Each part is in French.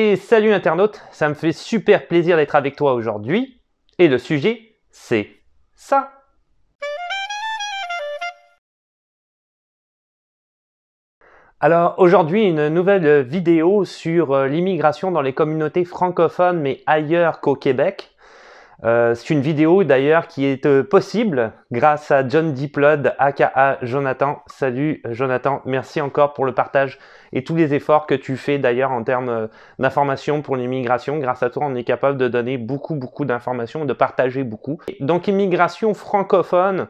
Et salut internaute, ça me fait super plaisir d'être avec toi aujourd'hui. Et le sujet, c'est ça. Alors aujourd'hui, une nouvelle vidéo sur l'immigration dans les communautés francophones, mais ailleurs qu'au Québec. C'est une vidéo d'ailleurs qui est possible grâce à John Diplood aka Jonathan. Salut Jonathan, merci encore pour le partage et tous les efforts que tu fais d'ailleurs en termes d'information pour l'immigration. Grâce à toi, on est capable de donner beaucoup d'informations, de partager beaucoup. Donc immigration francophone.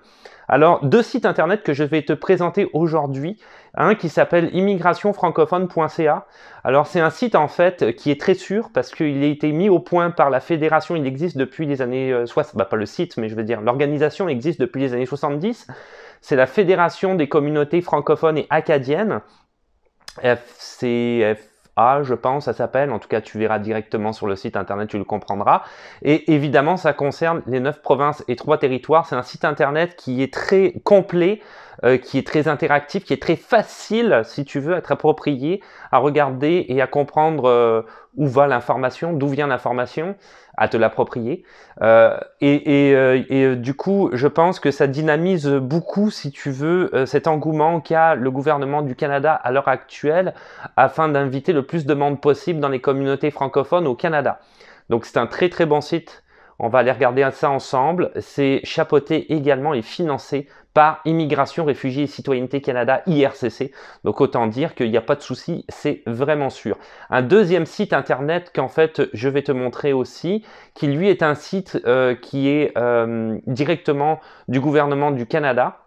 Alors, deux sites internet que je vais te présenter aujourd'hui. Un qui s'appelle immigrationfrancophone.ca. Alors, c'est un site en fait qui est très sûr parce qu'il a été mis au point par la fédération. Il existe depuis les années 60. Bah, pas le site, mais je veux dire, l'organisation existe depuis les années 70. C'est la Fédération des communautés francophones et acadiennes. FCFA, je pense, ça s'appelle. En tout cas, tu verras directement sur le site internet, tu le comprendras. Et évidemment, ça concerne les 9 provinces et 3 territoires. C'est un site internet qui est très complet, qui est très interactif, qui est très facile, si tu veux, à être approprié, à regarder et à comprendre où va l'information, d'où vient l'information, à te l'approprier. Du coup, je pense que ça dynamise beaucoup, si tu veux, cet engouement qu'a le gouvernement du Canada à l'heure actuelle afin d'inviter le plus de monde possible dans les communautés francophones au Canada. Donc c'est un très bon site. On va aller regarder ça ensemble. C'est chapeauté également et financé par Immigration, Réfugiés et Citoyenneté Canada, IRCC. Donc autant dire qu'il n'y a pas de souci, c'est vraiment sûr. Un deuxième site internet qu'en fait je vais te montrer aussi, qui lui est un site qui est directement du gouvernement du Canada,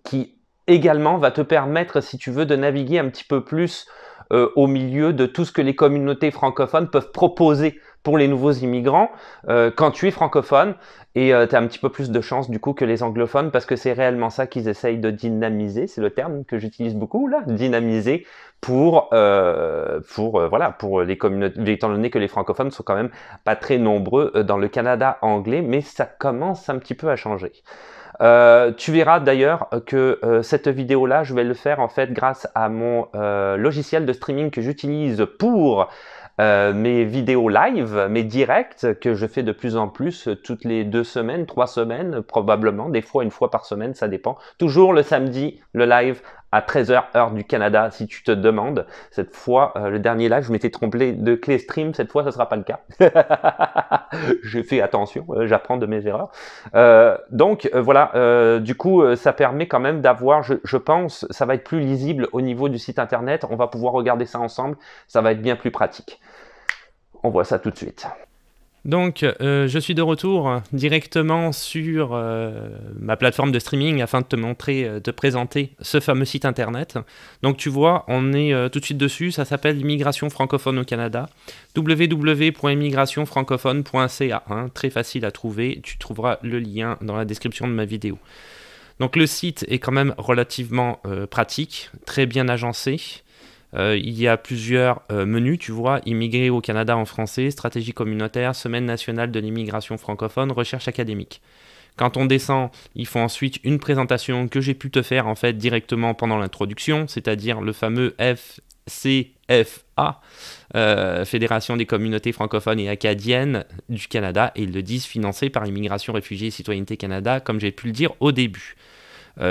qui également va te permettre, si tu veux, de naviguer un petit peu plus au milieu de tout ce que les communautés francophones peuvent proposer pour les nouveaux immigrants quand tu es francophone, et tu as un petit peu plus de chance du coup que les anglophones, parce que c'est réellement ça qu'ils essayent de dynamiser, c'est le terme que j'utilise beaucoup là, dynamiser pour les communautés, étant donné que les francophones sont quand même pas très nombreux dans le Canada anglais, mais ça commence un petit peu à changer. Tu verras d'ailleurs que cette vidéo-là, je vais le faire en fait grâce à mon logiciel de streaming que j'utilise pour mes vidéos live, mes directs que je fais de plus en plus toutes les 2 semaines, 3 semaines probablement, des fois une fois par semaine, ça dépend. Toujours le samedi, le live à 13h heure du Canada si tu te demandes. Cette fois, le dernier live, je m'étais trompé de clé stream, cette fois, ce ne sera pas le cas. J'ai fait attention, j'apprends de mes erreurs. Du coup, ça permet quand même d'avoir, je pense, ça va être plus lisible au niveau du site internet. On va pouvoir regarder ça ensemble, ça va être bien plus pratique. On voit ça tout de suite. Donc, je suis de retour directement sur ma plateforme de streaming afin de te montrer, te présenter ce fameux site internet. Donc, tu vois, on est tout de suite dessus. Ça s'appelle Immigration francophone au Canada. www.immigrationfrancophone.ca. Très facile à trouver. Tu trouveras le lien dans la description de ma vidéo. Donc, le site est quand même relativement pratique, très bien agencé. Il y a plusieurs menus, tu vois, immigrer au Canada en français, stratégie communautaire, semaine nationale de l'immigration francophone, recherche académique. Quand on descend, il faut ensuite une présentation que j'ai pu te faire en fait directement pendant l'introduction, c'est-à-dire le fameux FCFA, Fédération des communautés francophones et acadiennes du Canada, et ils le disent financé par Immigration, Réfugiés et Citoyenneté Canada, comme j'ai pu le dire au début.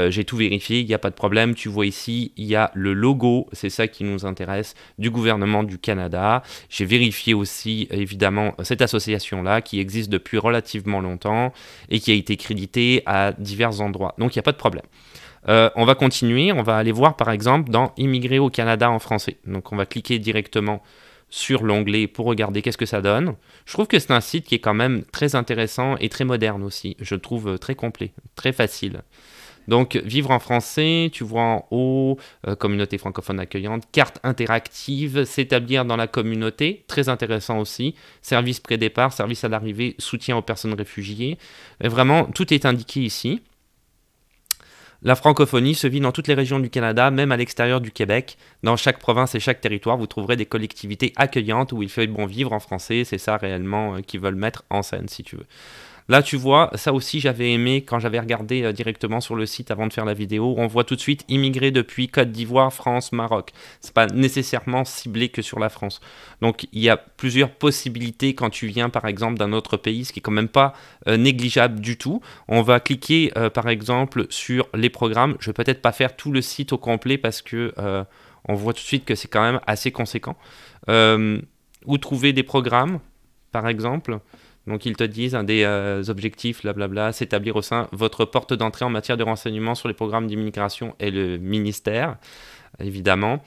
J'ai tout vérifié, il n'y a pas de problème. Tu vois ici, il y a le logo, c'est ça qui nous intéresse, du gouvernement du Canada. J'ai vérifié aussi, évidemment, cette association-là qui existe depuis relativement longtemps et qui a été créditée à divers endroits. Donc, il n'y a pas de problème. On va continuer, on va aller voir, par exemple, dans Immigrer au Canada en français. Donc, on va cliquer directement sur l'onglet pour regarder qu'est-ce que ça donne. Je trouve que c'est un site qui est quand même très intéressant et très moderne aussi. Je le trouve très complet, très facile. Donc, vivre en français, tu vois en haut, communauté francophone accueillante, carte interactive, s'établir dans la communauté, très intéressant aussi, service pré-départ, service à l'arrivée, soutien aux personnes réfugiées. Et vraiment, tout est indiqué ici. La francophonie se vit dans toutes les régions du Canada, même à l'extérieur du Québec. Dans chaque province et chaque territoire, vous trouverez des collectivités accueillantes où il fait bon vivre en français. C'est ça réellement qu'ils veulent mettre en scène, si tu veux. Là, tu vois, ça aussi, j'avais aimé quand j'avais regardé directement sur le site avant de faire la vidéo. On voit tout de suite immigrés depuis Côte d'Ivoire, France, Maroc. C'est pas nécessairement ciblé que sur la France. Donc, il y a plusieurs possibilités quand tu viens, par exemple, d'un autre pays, ce qui est quand même pas négligeable du tout. On va cliquer, par exemple, sur les programmes. Je vais peut-être pas faire tout le site au complet parce que on voit tout de suite que c'est quand même assez conséquent. Où trouver des programmes, par exemple. Donc ils te disent un des objectifs, blablabla, s'établir au sein votre porte d'entrée en matière de renseignement sur les programmes d'immigration et le ministère, évidemment.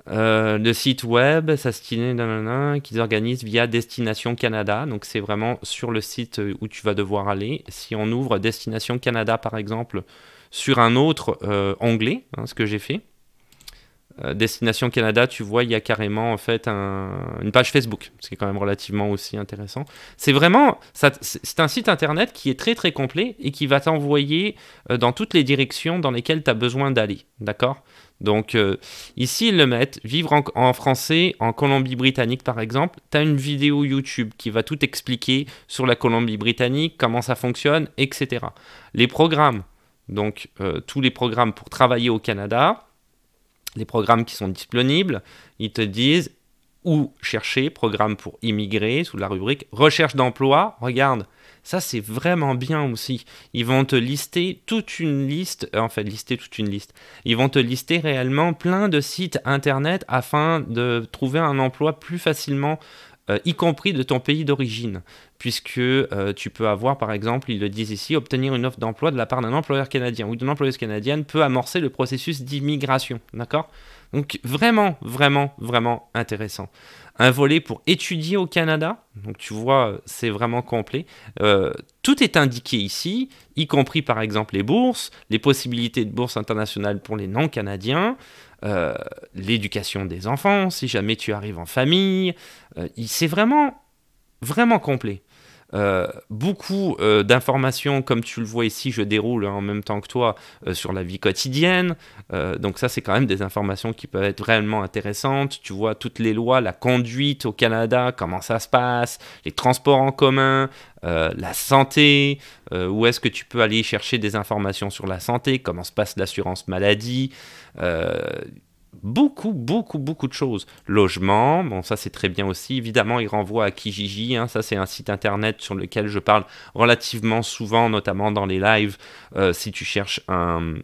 Le site web, ça se tient qu'ils organisent via Destination Canada. Donc c'est vraiment sur le site où tu vas devoir aller. Si on ouvre Destination Canada, par exemple, sur un autre onglet, ce que j'ai fait, Destination Canada, tu vois, il y a carrément en fait une page Facebook, ce qui est quand même relativement aussi intéressant. C'est vraiment, c'est un site internet qui est très très complet et qui va t'envoyer dans toutes les directions dans lesquelles tu as besoin d'aller, d'accord? Donc ici ils le mettent, vivre en français en Colombie-Britannique par exemple, tu as une vidéo YouTube qui va tout expliquer sur la Colombie-Britannique, comment ça fonctionne, etc. Les programmes, donc tous les programmes pour travailler au Canada, les programmes qui sont disponibles, ils te disent où chercher, programme pour immigrer, sous la rubrique recherche d'emploi. Regarde, ça c'est vraiment bien aussi. Ils vont te lister toute une liste, Ils vont te lister réellement plein de sites internet afin de trouver un emploi plus facilement, y compris de ton pays d'origine. Puisque tu peux avoir, par exemple, ils le disent ici, obtenir une offre d'emploi de la part d'un employeur canadien ou d'une employeuse canadienne peut amorcer le processus d'immigration. D'accord? Donc vraiment, vraiment, vraiment intéressant. Un volet pour étudier au Canada. Donc tu vois, c'est vraiment complet. Tout est indiqué ici, y compris par exemple les bourses, les possibilités de bourse internationale pour les non-canadiens, l'éducation des enfants, si jamais tu arrives en famille. C'est vraiment, vraiment complet. Beaucoup d'informations, comme tu le vois ici, je déroule en même temps que toi sur la vie quotidienne. Donc ça, c'est quand même des informations qui peuvent être réellement intéressantes. Tu vois toutes les lois, la conduite au Canada, comment ça se passe, les transports en commun, la santé, où est-ce que tu peux aller chercher des informations sur la santé, comment se passe l'assurance maladie. Beaucoup de choses. Logement, bon ça c'est très bien aussi. Évidemment, il renvoie à Kijiji, ça c'est un site internet sur lequel je parle relativement souvent, notamment dans les lives. Si tu cherches un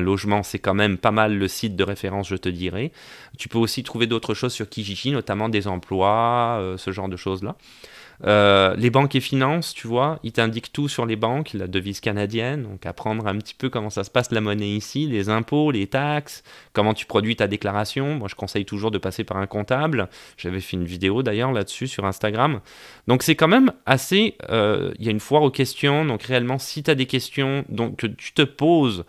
logement, c'est quand même pas mal le site de référence, je te dirais. Tu peux aussi trouver d'autres choses sur Kijiji, notamment des emplois, ce genre de choses-là. Les banques et finances, tu vois, ils t'indiquent tout sur les banques, la devise canadienne, donc apprendre un petit peu comment ça se passe la monnaie ici, les impôts, les taxes, comment tu produis ta déclaration. Moi, je conseille toujours de passer par un comptable. J'avais fait une vidéo d'ailleurs là-dessus sur Instagram. Donc c'est quand même assez... Il y a une foire aux questions, donc réellement, si tu as des questions donc, que tu te poses,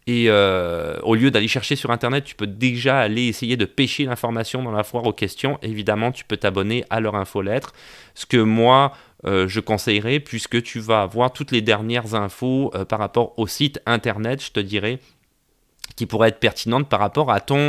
et au lieu d'aller chercher sur internet, tu peux déjà aller essayer de pêcher l'information dans la foire aux questions. Évidemment, tu peux t'abonner à leur infolettre, ce que moi je conseillerais, puisque tu vas avoir toutes les dernières infos par rapport au site internet, je te dirais, qui pourraient être pertinentes par rapport à ton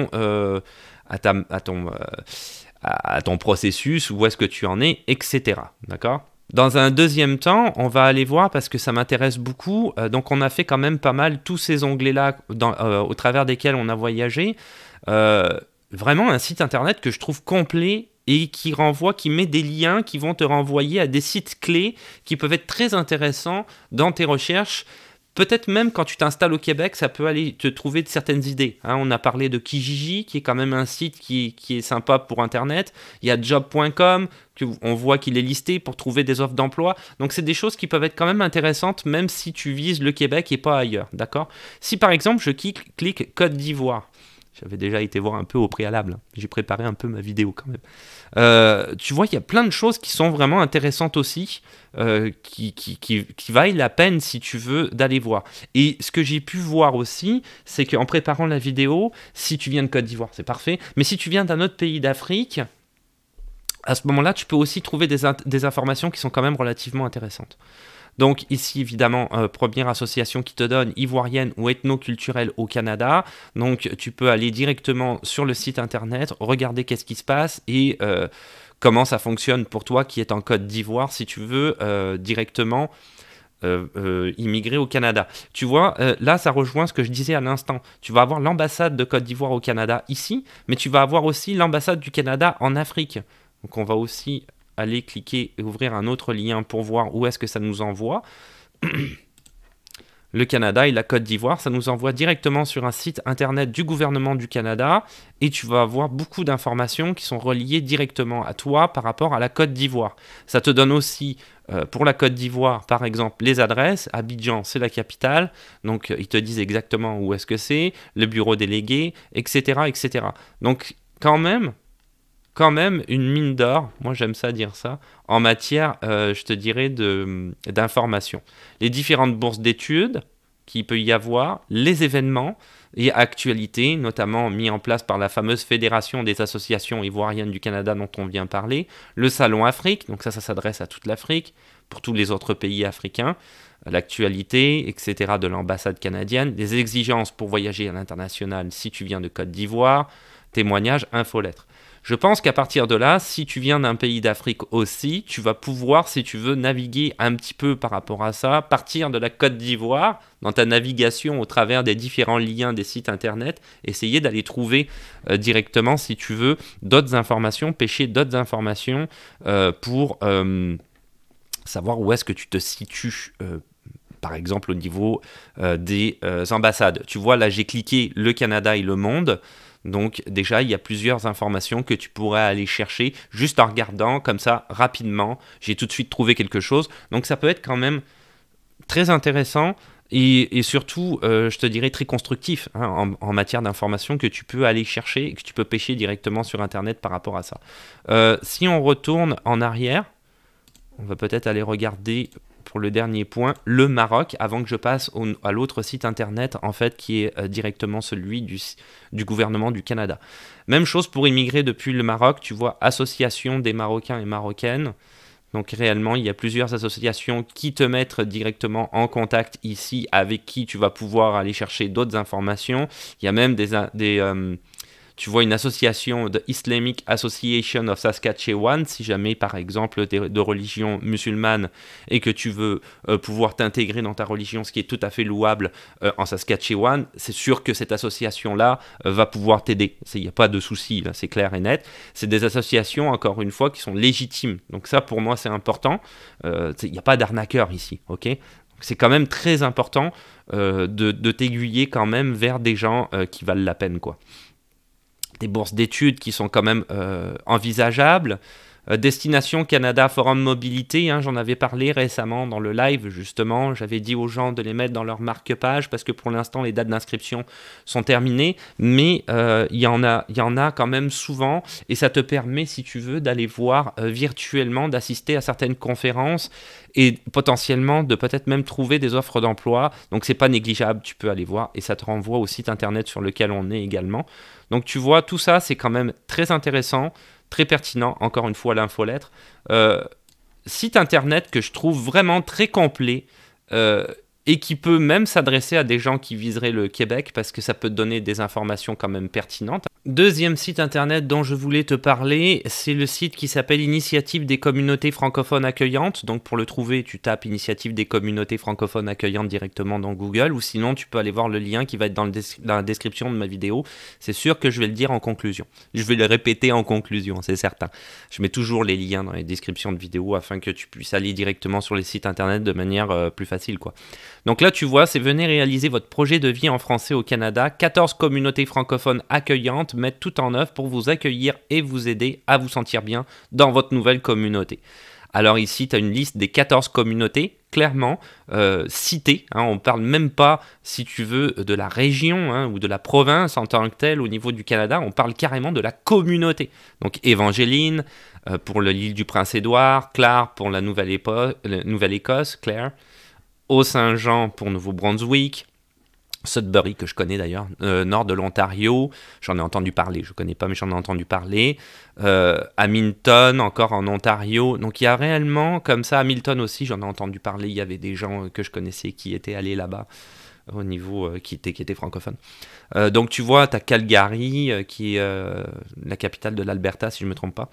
processus, où est-ce que tu en es, etc. D'accord ? Dans un deuxième temps, on va aller voir, parce que ça m'intéresse beaucoup, donc on a fait quand même pas mal tous ces onglets-là au travers desquels on a voyagé. Vraiment un site internet que je trouve complet et qui met des liens qui vont te renvoyer à des sites clés qui peuvent être très intéressants dans tes recherches. Peut-être même quand tu t'installes au Québec, ça peut aller te trouver de certaines idées. On a parlé de Kijiji, qui est quand même un site qui est sympa pour Internet. Il y a job.com, on voit qu'il est listé pour trouver des offres d'emploi. Donc c'est des choses qui peuvent être quand même intéressantes, même si tu vises le Québec et pas ailleurs. D'accord ? Si par exemple je clique Côte d'Ivoire, j'avais déjà été voir un peu au préalable, j'ai préparé un peu ma vidéo quand même. Tu vois, il y a plein de choses qui sont vraiment intéressantes aussi, qui valent la peine si tu veux d'aller voir. Et ce que j'ai pu voir aussi, c'est qu'en préparant la vidéo, si tu viens de Côte d'Ivoire, c'est parfait, mais si tu viens d'un autre pays d'Afrique, à ce moment-là, tu peux aussi trouver des informations qui sont quand même relativement intéressantes. Donc ici, évidemment, première association qui te donne ivoirienne ou ethno-culturelle au Canada. Donc tu peux aller directement sur le site internet, regarder qu'est-ce qui se passe et comment ça fonctionne pour toi qui est en Côte d'Ivoire si tu veux directement immigrer au Canada. Tu vois, là, ça rejoint ce que je disais à l'instant. Tu vas avoir l'ambassade de Côte d'Ivoire au Canada ici, mais tu vas avoir aussi l'ambassade du Canada en Afrique. Donc, on va aussi aller cliquer et ouvrir un autre lien pour voir où est-ce que ça nous envoie. Le Canada et la Côte d'Ivoire, ça nous envoie directement sur un site internet du gouvernement du Canada et tu vas avoir beaucoup d'informations qui sont reliées directement à toi par rapport à la Côte d'Ivoire. Ça te donne aussi, pour la Côte d'Ivoire, par exemple, les adresses. Abidjan, c'est la capitale, donc ils te disent exactement où est-ce que c'est, le bureau délégué, etc., etc. Donc, quand même une mine d'or, moi j'aime ça dire ça, en matière, je te dirais, d'information. Les différentes bourses d'études qu'il peut y avoir, les événements et actualités, notamment mis en place par la fameuse Fédération des associations ivoiriennes du Canada dont on vient parler, le Salon Afrique, donc ça s'adresse à toute l'Afrique, pour tous les autres pays africains, l'actualité, etc., de l'ambassade canadienne, les exigences pour voyager à l'international si tu viens de Côte d'Ivoire, témoignages, infolettres. Je pense qu'à partir de là, si tu viens d'un pays d'Afrique aussi, tu vas pouvoir, si tu veux, naviguer un petit peu par rapport à ça, partir de la Côte d'Ivoire dans ta navigation au travers des différents liens des sites internet, essayer d'aller trouver directement, si tu veux, d'autres informations, pêcher d'autres informations pour savoir où est-ce que tu te situes par exemple au niveau des ambassades. Tu vois, là j'ai cliqué le Canada et le monde. Donc déjà, il y a plusieurs informations que tu pourrais aller chercher juste en regardant comme ça rapidement. J'ai tout de suite trouvé quelque chose. Donc ça peut être quand même très intéressant et surtout, je te dirais, très constructif en matière d'informations que tu peux aller chercher et que tu peux pêcher directement sur Internet par rapport à ça. Si on retourne en arrière, on va peut-être aller regarder pour le dernier point, le Maroc, avant que je passe à l'autre site internet, en fait, qui est directement celui du gouvernement du Canada. Même chose pour immigrer depuis le Maroc, tu vois, Association des Marocains et Marocaines. Donc réellement, il y a plusieurs associations qui te mettent directement en contact ici, avec qui tu vas pouvoir aller chercher d'autres informations. Il y a même tu vois une association de Islamic Association of Saskatchewan, si jamais par exemple tu es de religion musulmane et que tu veux pouvoir t'intégrer dans ta religion, ce qui est tout à fait louable en Saskatchewan, c'est sûr que cette association-là va pouvoir t'aider. Il n'y a pas de souci, là, c'est clair et net. C'est des associations, encore une fois, qui sont légitimes. Donc ça, pour moi, c'est important. Il n'y a pas d'arnaqueur ici, ok ? C'est quand même très important de t'aiguiller quand même vers des gens qui valent la peine, quoi. Des bourses d'études qui sont quand même envisageables. Destination Canada Forum Mobilité, j'en avais parlé récemment dans le live justement, j'avais dit aux gens de les mettre dans leur marque-page parce que pour l'instant les dates d'inscription sont terminées, mais il y en a quand même souvent et ça te permet si tu veux d'aller voir virtuellement, d'assister à certaines conférences et potentiellement de peut-être même trouver des offres d'emploi, donc c'est pas négligeable, tu peux aller voir et ça te renvoie au site internet sur lequel on est également. Donc tu vois, tout ça c'est quand même très intéressant, très pertinent, encore une fois l'infolettre. Site internet que je trouve vraiment très complet et qui peut même s'adresser à des gens qui viseraient le Québec parce que ça peut te donner des informations quand même pertinentes. Deuxième site internet dont je voulais te parler, c'est le site qui s'appelle Initiative des communautés francophones accueillantes. Donc pour le trouver, tu tapes Initiative des communautés francophones accueillantes directement dans Google ou sinon tu peux aller voir le lien qui va être dans la description de ma vidéo. C'est sûr que je vais le dire en conclusion. Je vais le répéter en conclusion, c'est certain. Je mets toujours les liens dans les descriptions de vidéos afin que tu puisses aller directement sur les sites internet de manière plus facile, quoi. Donc là, tu vois, c'est venez réaliser votre projet de vie en français au Canada. 14 communautés francophones accueillantes mettent tout en œuvre pour vous accueillir et vous aider à vous sentir bien dans votre nouvelle communauté. Alors ici, tu as une liste des 14 communautés, clairement citées. On ne parle même pas, si tu veux, de la région ou de la province en tant que telle au niveau du Canada. On parle carrément de la communauté. Donc Évangéline pour l'île du Prince-Édouard, Clare pour la Nouvelle-Écosse, Clare. Haut-Saint-Jean pour Nouveau-Brunswick, Sudbury, que je connais d'ailleurs, nord de l'Ontario, j'en ai entendu parler, je ne connais pas mais j'en ai entendu parler, Hamilton, encore en Ontario, donc il y a réellement comme ça, Hamilton aussi, j'en ai entendu parler, il y avait des gens que je connaissais qui étaient allés là-bas, au niveau qui était francophone. Donc tu vois, tu as Calgary, qui est la capitale de l'Alberta, si je ne me trompe pas.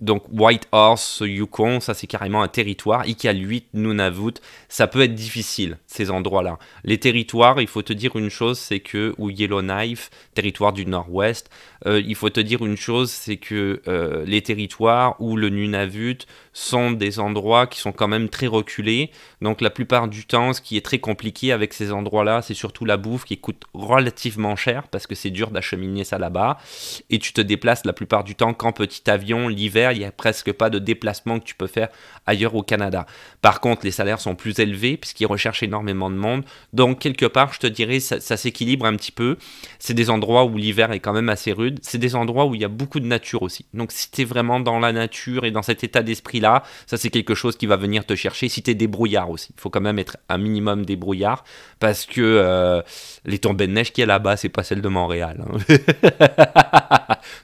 Donc Whitehorse, Yukon, ça c'est carrément un territoire. Iqaluit, Nunavut, ça peut être difficile, ces endroits-là. Les territoires, il faut te dire une chose, c'est que, ou Yellowknife, territoire du nord-ouest, il faut te dire une chose, c'est que les territoires ou le Nunavut sont des endroits qui sont quand même très reculés. Donc la plupart du temps, ce qui est très compliqué avec ces endroits-là, c'est surtout la bouffe qui coûte relativement cher, parce que c'est dur d'acheminer ça là-bas. Et tu te déplaces la plupart du temps qu'en petit avion, l'hiver, il n'y a presque pas de déplacement que tu peux faire ailleurs au Canada. Par contre, les salaires sont plus élevés puisqu'ils recherchent énormément de monde. Donc, quelque part, je te dirais, ça s'équilibre un petit peu. C'est des endroits où l'hiver est quand même assez rude. C'est des endroits où il y a beaucoup de nature aussi. Donc, si tu es vraiment dans la nature et dans cet état d'esprit-là, ça, c'est quelque chose qui va venir te chercher. Si tu es débrouillard aussi, il faut quand même être un minimum débrouillard parce que les tombées de neige qu'il y a là-bas, c'est pas celle de Montréal. Hein.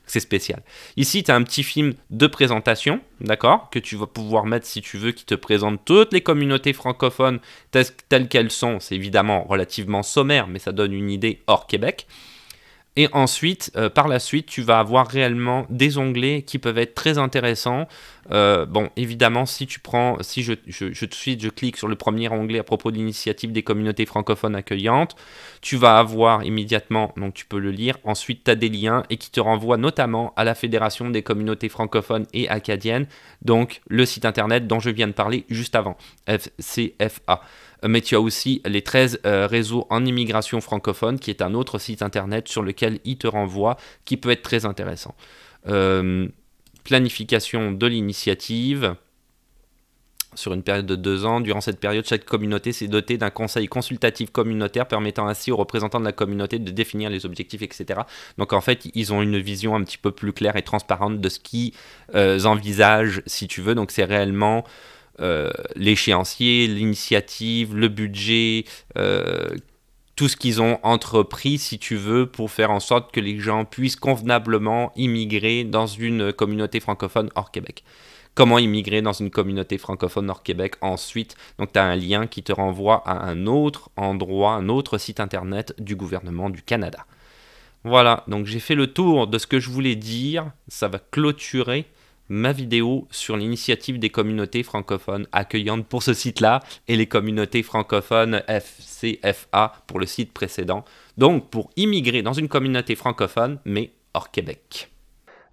C'est spécial. Ici, tu as un petit film de présentation, d'accord, que tu vas pouvoir mettre si tu veux, qui te présente toutes les communautés francophones telles qu'elles sont. C'est évidemment relativement sommaire, mais ça donne une idée hors Québec. Et ensuite, par la suite, tu vas avoir réellement des onglets qui peuvent être très intéressants. Bon, évidemment, si je clique sur le premier onglet à propos de l'initiative des communautés francophones accueillantes, tu vas avoir immédiatement, donc tu peux le lire, ensuite tu as des liens et qui te renvoient notamment à la Fédération des communautés francophones et acadiennes, donc le site internet dont je viens de parler juste avant, FCFA. Mais tu as aussi les 13 réseaux en immigration francophone, qui est un autre site internet sur lequel il te renvoie, qui peut être très intéressant. Planification de l'initiative sur une période de 2 ans. Durant cette période, chaque communauté s'est dotée d'un conseil consultatif communautaire permettant ainsi aux représentants de la communauté de définir les objectifs, etc. Donc en fait, ils ont une vision un petit peu plus claire et transparente de ce qu'ils envisagent, si tu veux. Donc c'est réellement l'échéancier, l'initiative, le budget, tout ce qu'ils ont entrepris, si tu veux, pour faire en sorte que les gens puissent convenablement immigrer dans une communauté francophone hors Québec. Comment immigrer dans une communauté francophone hors Québec ensuite? Donc tu as un lien qui te renvoie à un autre endroit, un autre site internet du gouvernement du Canada. Voilà, donc j'ai fait le tour de ce que je voulais dire. Ça va clôturer ma vidéo sur l'initiative des communautés francophones accueillantes pour ce site-là et les communautés francophones FCFA pour le site précédent. Donc pour immigrer dans une communauté francophone mais hors Québec.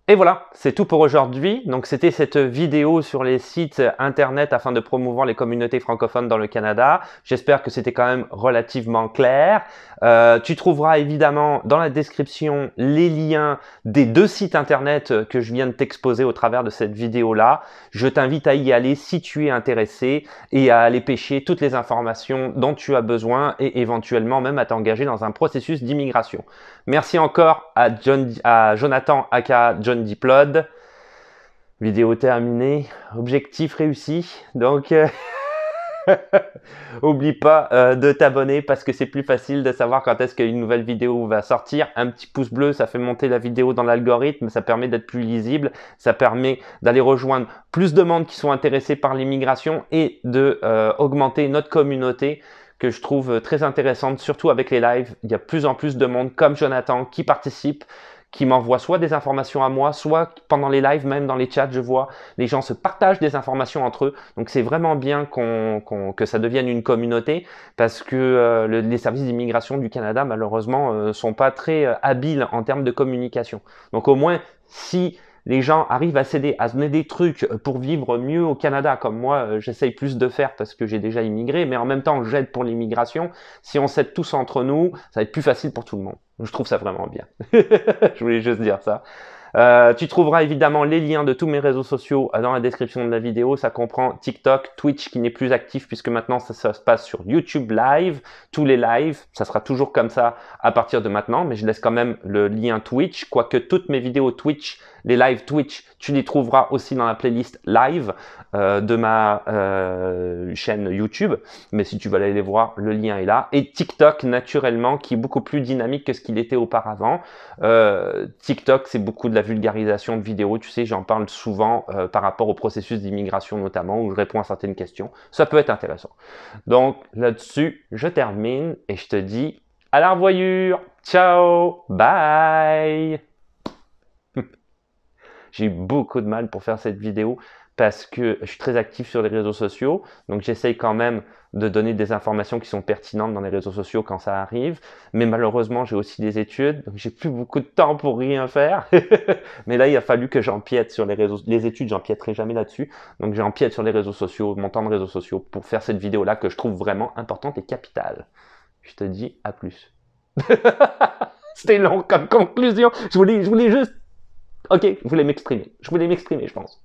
Et voilà, c'est tout pour aujourd'hui. Donc c'était cette vidéo sur les sites internet afin de promouvoir les communautés francophones dans le Canada. J'espère que c'était quand même relativement clair. Tu trouveras évidemment dans la description les liens des 2 sites internet que je viens de t'exposer au travers de cette vidéo-là. Je t'invite à y aller si tu es intéressé et à aller pêcher toutes les informations dont tu as besoin et éventuellement même à t'engager dans un processus d'immigration. Merci encore à Jonathan aka John Diplod. Vidéo terminée, objectif réussi. Donc, oublie pas de t'abonner parce que c'est plus facile de savoir quand est-ce qu'une nouvelle vidéo va sortir. Un petit pouce bleu, ça fait monter la vidéo dans l'algorithme, ça permet d'être plus lisible, ça permet d'aller rejoindre plus de monde qui sont intéressés par l'immigration et de augmenter notre communauté que je trouve très intéressante, surtout avec les lives. Il y a de plus en plus de monde comme Jonathan qui participe, qui m'envoie soit des informations à moi, soit pendant les lives, même dans les chats, je vois, les gens se partagent des informations entre eux. Donc c'est vraiment bien que ça devienne une communauté parce que les services d'immigration du Canada, malheureusement, sont pas très habiles en termes de communication. Donc au moins, si les gens arrivent à s'aider, à se donner des trucs pour vivre mieux au Canada, comme moi, j'essaye plus de faire parce que j'ai déjà immigré, mais en même temps, j'aide pour l'immigration. Si on s'aide tous entre nous, ça va être plus facile pour tout le monde. Je trouve ça vraiment bien. Je voulais juste dire ça. Tu trouveras évidemment les liens de tous mes réseaux sociaux dans la description de la vidéo. Ça comprend TikTok, Twitch qui n'est plus actif puisque maintenant ça se passe sur YouTube Live. Tous les lives, ça sera toujours comme ça à partir de maintenant, mais je laisse quand même le lien Twitch, quoique toutes mes vidéos Twitch, Les lives Twitch, tu les trouveras aussi dans la playlist live de ma chaîne YouTube. Mais si tu veux aller les voir, le lien est là. Et TikTok, naturellement, qui est beaucoup plus dynamique que ce qu'il était auparavant. TikTok, c'est beaucoup de la vulgarisation de vidéos. Tu sais, j'en parle souvent par rapport au processus d'immigration notamment, où je réponds à certaines questions. Ça peut être intéressant. Donc là-dessus, je termine et je te dis à la revoyure. Ciao, bye. J'ai eu beaucoup de mal pour faire cette vidéo parce que je suis très actif sur les réseaux sociaux. Donc j'essaye quand même de donner des informations qui sont pertinentes dans les réseaux sociaux quand ça arrive. Mais malheureusement, j'ai aussi des études, donc j'ai plus beaucoup de temps pour rien faire. Mais là, il a fallu que j'empiète sur les réseaux. Les études, j'empièterai jamais là-dessus. Donc j'empiète sur les réseaux sociaux, mon temps de réseaux sociaux, pour faire cette vidéo-là que je trouve vraiment importante et capitale. Je te dis à plus. C'était long comme conclusion. Je voulais juste... Ok, je voulais m'exprimer. Je pense.